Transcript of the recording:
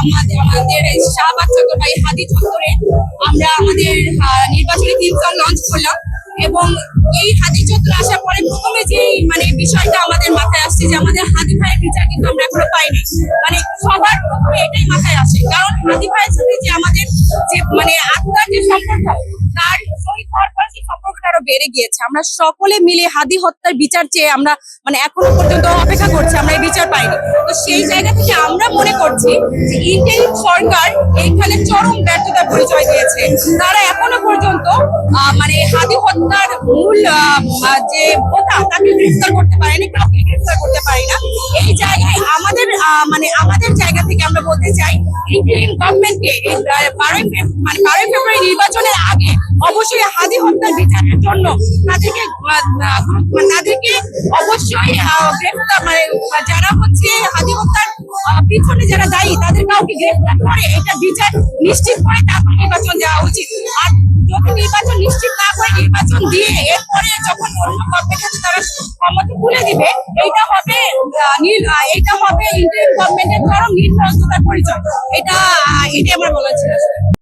আমাদের শাহবাগ চত্বর বা হাদি চত্বরে আমরা আমাদের নির্বাচনী থিম সং লঞ্চ করলাম। এবং এই হাদি চত্বরে আসার পরে প্রথমে যে বিষয়টা আমাদের মাথায় আসছে যে আমাদের হাদি ভাইয়ের বিচার কিন্তু আমরা এখনো পাইনি। সবার প্রথমে এটাই মাথায় আসে, কারণ হাদি ভাইয়ের সাথে যে আমাদের যে আত্মার যে সম্পর্ক, তার শহীদ হওয়ার পর সেই সম্পর্কটা আরো বেড়ে গিয়েছে। আমরা সকলে মিলে হাদি হত্যার বিচার চেয়ে আমরা এখনো পর্যন্ত অপেক্ষা করছি, আমরা এই বিচার পাইনি। তো সেই জায়গা থেকে আমরা মনে করছি যে ইন্টারিম সরকার এইখানে চরম ব্যর্থতার পরিচয় দিয়েছে। তারা এখনো পর্যন্ত হাদি হত্যার মূল যে হোতা তাকে গ্রেফতার করতে পারেনি, কাউকে গ্রেফতার করতে পারি না। এই জায়গায় আমাদের আমাদের জায়গা থেকে আমরা বলতে চাই ইন্টারিম গভর্নমেন্টকে 12 ফেব্রুয়ারি নির্বাচনের আগে অবশ্যই হাদি হত্যার বিচারের জন্য তাদেরকে অবশ্যই গ্রেফতার যারা হচ্ছে হাদি হত্যার পিছনে যারা দায়ী তাদের কাউকে গ্রেফতার করে এটা বিচার নিশ্চিত করে তারপর নির্বাচন দেওয়া উচিত। আর যদি নির্বাচন নিশ্চিত না করে নির্বাচন দিয়ে এরপরে যখন অন্য গভর্নমেন্ট তারা ক্ষমতা তুলে দিবে, এটা হবে ইন্টারিম গভর্নমেন্টের চরম নির্লজ্জতার পরিচয়। এটাই আমার বলার ছিল।